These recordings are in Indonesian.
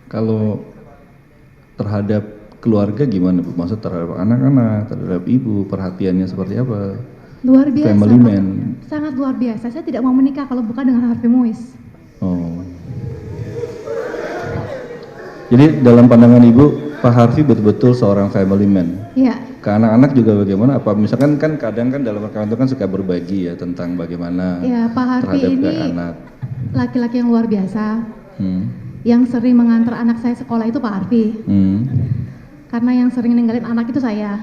Kalau terhadap keluarga gimana Bu? Maksud terhadap anak-anak, terhadap ibu, perhatiannya seperti apa? Luar biasa, Family man. sangat luar biasa. Saya tidak mau menikah kalau bukan dengan Harvey Muiz. Oh. Jadi dalam pandangan Ibu, Pak Harvey betul-betul seorang family man. Iya. Ke anak-anak juga bagaimana? Apa misalkan kan kadang kan dalam rekaman itu kan suka berbagi ya tentang bagaimana Ya, Pak Harvey terhadap ke ini anak. laki-laki yang luar biasa. Hmm. Yang sering mengantar anak saya sekolah itu Pak Harvey. Hmm. Karena yang sering ninggalin anak itu saya.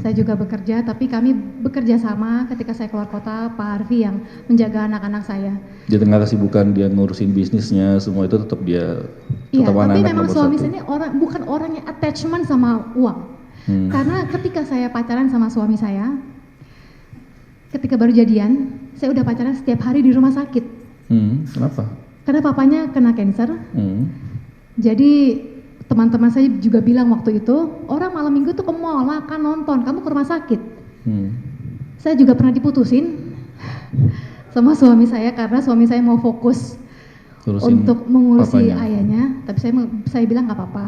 Saya Hmm. juga bekerja, tapi kami bekerja sama ketika saya keluar kota, Pak Harvey yang menjaga anak-anak saya. Di tengah kesibukan dia ngurusin bisnisnya, semua itu tetap dia Iya, tetap tapi anak-anak memang nomor suami satu. saya ini bukan orang yang attachment sama uang. Karena ketika saya pacaran sama suami saya, ketika baru jadian, saya udah pacaran setiap hari di rumah sakit. Kenapa? Karena papanya kena cancer. Jadi teman-teman saya juga bilang waktu itu, orang malam minggu tuh ke mall, makan, nonton, kamu ke rumah sakit. Saya juga pernah diputusin sama suami saya karena suami saya mau fokus Ngurusin untuk mengurusi papanya. ayahnya, tapi saya bilang nggak apa-apa,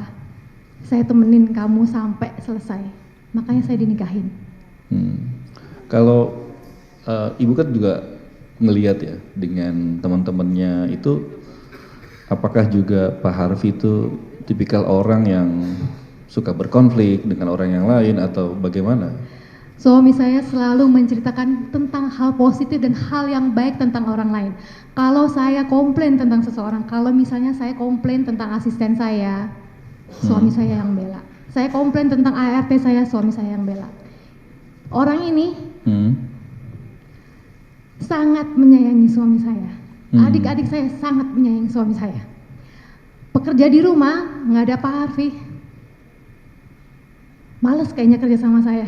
saya temenin kamu sampai selesai, makanya saya dinikahin. Kalau Ibu kan juga ngelihat ya dengan teman-temannya itu, apakah juga Pak Harvey itu tipikal orang yang suka berkonflik dengan orang yang lain atau bagaimana? Suami saya selalu menceritakan tentang hal positif dan hal yang baik tentang orang lain. Kalau saya komplain tentang seseorang, kalau misalnya saya komplain tentang asisten saya, suami saya yang bela. Saya komplain tentang ART saya, suami saya yang bela. Orang ini sangat menyayangi suami saya. Adik-adik saya sangat menyayangi suami saya. Pekerja di rumah, nggak ada Pak Harvey. Males kayaknya kerja sama saya.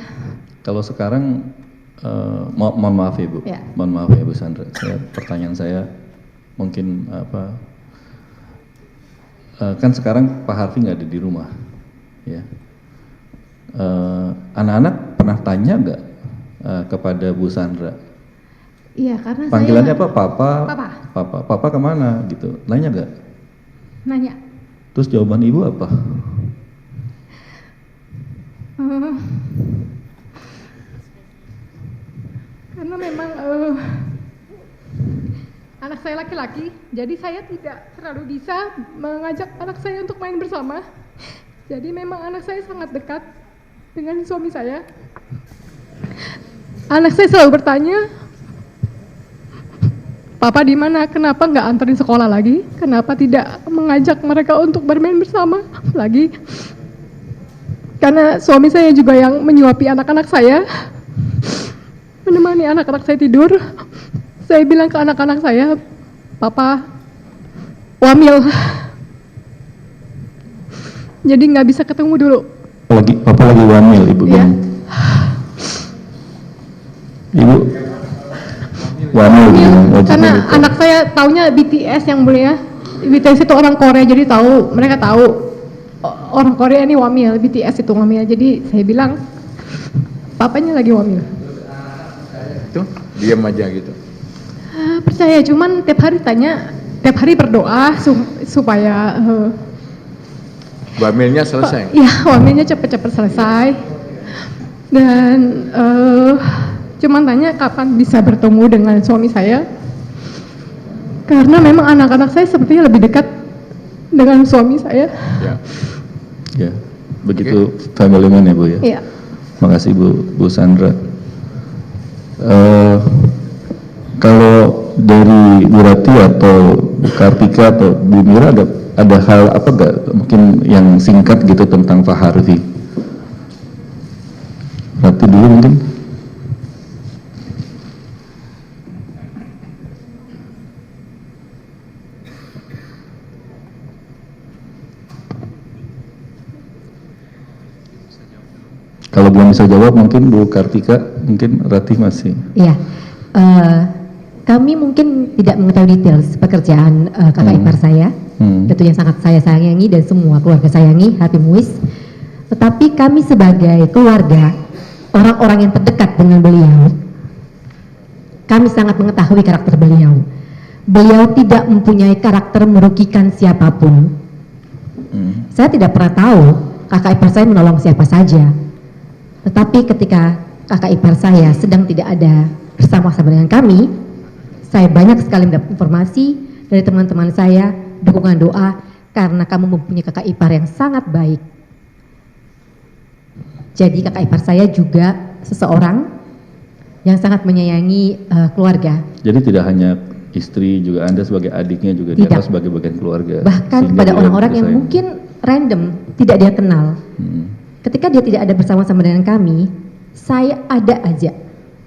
Kalau sekarang, mohon maaf ya Bu, Ya. mohon maaf ya Bu Sandra, pertanyaan saya mungkin apa, kan sekarang Pak Harvey nggak ada di rumah, ya. Anak-anak pernah tanya nggak kepada Bu Sandra? Iya, karena Panggilannya saya... apa? Papa? Papa. Papa kemana gitu? Nanya nggak? Nanya. Terus jawaban Ibu apa? Karena memang anak saya laki-laki, jadi saya tidak terlalu bisa mengajak anak saya untuk main bersama. Jadi memang anak saya sangat dekat dengan suami saya. Anak saya selalu bertanya, Papa di mana? Kenapa nggak anterin sekolah lagi? Kenapa tidak mengajak mereka untuk bermain bersama lagi? Karena suami saya juga yang menyuapi anak-anak saya, menemani anak-anak saya tidur. Saya bilang ke anak-anak saya, Papa wamil, jadi nggak bisa ketemu dulu. Papa lagi wamil, Ibu. Iya. Ibu wamil. Karena anak saya taunya BTS yang mulia. BTS itu orang Korea, jadi mereka tahu orang Korea ini wamil, BTS itu wamil. Jadi saya bilang, papanya lagi wamil. Itu diam aja gitu. Percaya, cuman tiap hari tanya, tiap hari berdoa supaya Wamilnya selesai. ya wamilnya cepet-cepet selesai. Dan cuman tanya kapan bisa bertemu dengan suami saya, karena memang anak-anak saya sepertinya lebih dekat dengan suami saya. Ya. Ya, begitu family man ya Bu ya. Iya. Makasih Bu Sandra. Kalau dari Bu Rati atau Bu Kartika atau Bu Mira ada hal apa enggak mungkin yang singkat gitu tentang Pak Harvey? Rati dulu mungkin. Kalau belum bisa jawab mungkin Bu Kartika, mungkin Rati masih. Iya, kami mungkin tidak mengetahui detail pekerjaan kakak ipar saya, tentu yang sangat saya sayangi dan semua keluarga sayangi, Harvey Muiz. Tetapi kami sebagai keluarga, orang-orang yang terdekat dengan beliau, kami sangat mengetahui karakter beliau. Beliau tidak mempunyai karakter merugikan siapapun. Saya tidak pernah tahu kakak ipar saya menolong siapa saja. Tetapi ketika kakak ipar saya sedang tidak ada bersama-sama dengan kami, saya banyak sekali mendapat informasi dari teman-teman saya, dukungan doa, karena kamu mempunyai kakak ipar yang sangat baik. Jadi kakak ipar saya juga seseorang yang sangat menyayangi keluarga. Jadi tidak hanya istri, juga Anda sebagai adiknya juga Tidak. dianggap sebagai bagian keluarga. Bahkan Sehingga pada dia orang-orang yang bersayang. mungkin random, tidak dia kenal. Ketika dia tidak ada bersama-sama dengan kami, saya ada aja.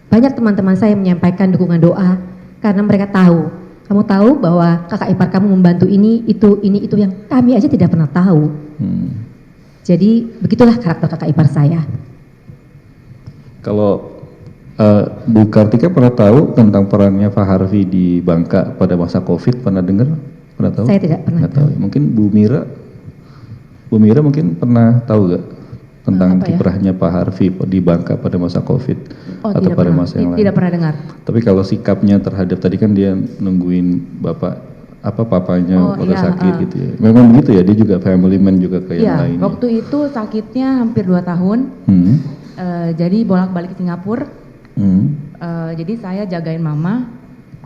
Banyak teman-teman saya menyampaikan dukungan doa karena mereka tahu, kamu tahu bahwa kakak ipar kamu membantu ini, itu yang kami aja tidak pernah tahu. Jadi begitulah karakter kakak ipar saya. Kalau Bu Kartika pernah tahu tentang perannya Pak Harvey di Bangka pada masa COVID? Pernah dengar? Pernah tahu? Saya tidak pernah Nggak tahu. Mungkin Bu Mira mungkin pernah tahu gak tentang Apa ya? kiprahnya Pak Harvey di Bangka pada masa COVID atau tidak pada pernah. masa yang lain? Tidak pernah dengar. Tapi kalau sikapnya terhadap tadi kan dia nungguin papanya pada iya, sakit gitu ya. Memang begitu ya, dia juga family man juga kayak yang Iya, lainnya. waktu itu sakitnya hampir 2 tahun. Jadi bolak-balik ke Singapura. Jadi saya jagain mama,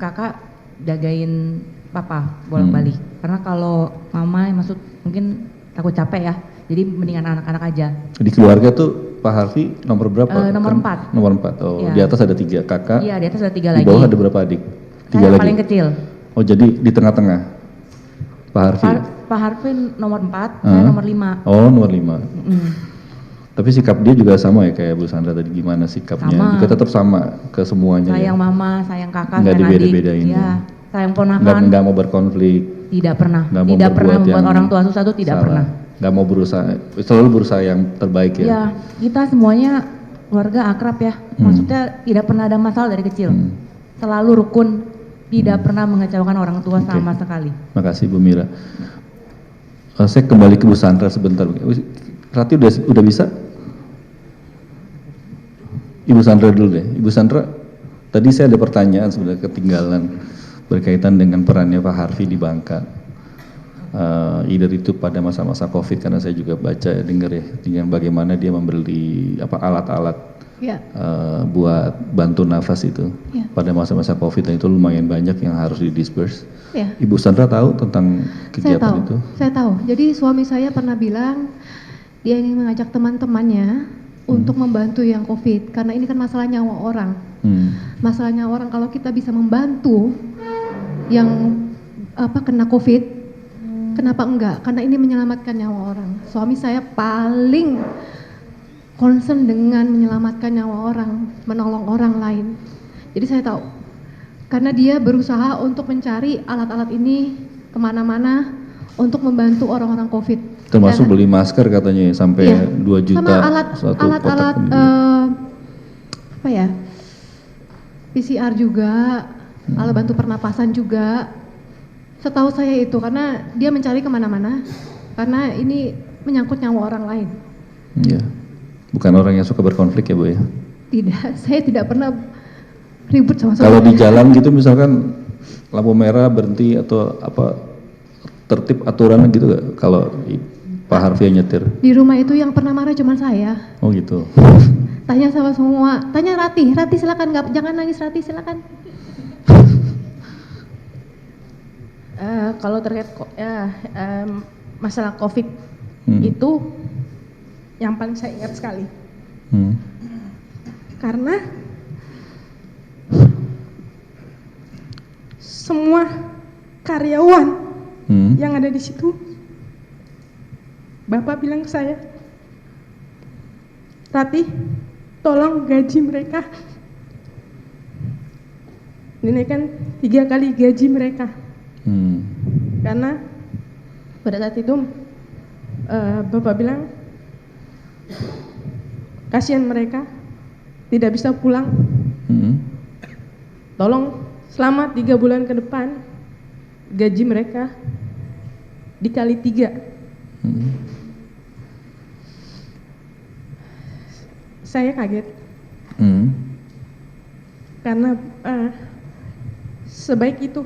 kakak jagain papa bolak-balik. Karena kalau mama maksud mungkin takut capek ya. Jadi mendingan anak-anak aja. Di keluarga tuh Pak Harvey nomor berapa? Nomor Kan 4. Nomor 4. Oh, Iya. di atas ada 3 kakak. Iya, di atas ada 3 Di lagi. bawah ada berapa adik? 3 Saya lagi. paling kecil. Oh, jadi di tengah-tengah. Pak Harvey. Pak Harvey nomor 4, saya nomor 5. Oh, nomor 5. Tapi sikap dia juga sama ya kayak Bu Sandra tadi, gimana sikapnya? Sama. Juga tetap sama ke semuanya. Sayang ya? mama, sayang kakak, Nggak sayang adik. dibeda-bedain Iya, ya? sayang ponakan. Nggak mau berkonflik. Tidak pernah. Nggak mau Tidak pernah berbuat membuat yang orang tua susah itu tidak salah. pernah. Nggak mau berusaha, selalu berusaha yang terbaik ya. Ya, kita semuanya keluarga akrab ya. Maksudnya tidak pernah ada masalah dari kecil. Selalu rukun, tidak pernah mengecewakan orang tua sama sekali. Makasih Bu Mira. Saya kembali ke Bu Sandra sebentar. Rati udah bisa? Ibu Sandra dulu deh. Ibu Sandra, tadi saya ada pertanyaan sebenarnya ketinggalan berkaitan dengan perannya Pak Harvey di Bangka. Either itu pada masa-masa COVID, karena saya juga baca dengar ya dengan bagaimana dia membeli alat-alat buat bantu nafas itu pada masa-masa COVID, dan itu lumayan banyak yang harus didisperse. Ibu Sandra tahu tentang kegiatan itu? Saya tahu. Jadi suami saya pernah bilang dia ingin mengajak teman-temannya untuk membantu yang COVID, karena ini kan masalah nyawa orang. Masalah nyawa orang, kalau kita bisa membantu yang kena COVID, kenapa enggak? Karena ini menyelamatkan nyawa orang. Suami saya paling concern dengan menyelamatkan nyawa orang, menolong orang lain. Jadi saya tahu, karena dia berusaha untuk mencari alat-alat ini kemana-mana untuk membantu orang-orang COVID. Termasuk beli masker katanya sampai 2 juta. Sama satu alat-alat kotak. PCR juga, alat bantu pernapasan juga. Setahu saya itu, karena dia mencari kemana-mana, karena ini menyangkut nyawa orang lain. Iya. Bukan orang yang suka berkonflik ya Bu ya? Tidak, saya tidak pernah ribut sama Kalau suami. di jalan gitu misalkan lampu merah berhenti atau apa, tertib aturan gitu gak kalau Pak Harvey yang nyetir? Di rumah itu yang pernah marah cuma saya. Oh gitu. Tanya sama semua, tanya Rati silakan, jangan nangis Rati silakan. Kalau terkait masalah COVID itu yang paling saya ingat sekali. Karena semua karyawan yang ada di situ, Bapak bilang ke saya, Rati, tolong gaji mereka dinaikkan 3 kali gaji mereka. Karena pada saat itu Bapak bilang kasihan mereka tidak bisa pulang. Tolong selama 3 bulan ke depan gaji mereka dikali 3. Saya kaget karena sebaik itu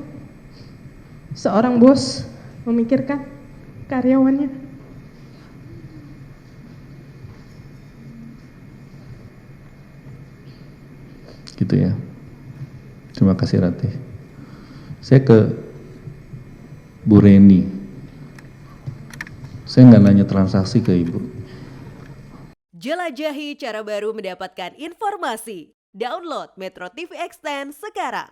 seorang bos memikirkan karyawannya. Gitu ya. Terima kasih Ratih. Saya ke Bu Reni. Saya nggak nanya transaksi ke Ibu. Jelajahi cara baru mendapatkan informasi. Download Metro TV Extend sekarang.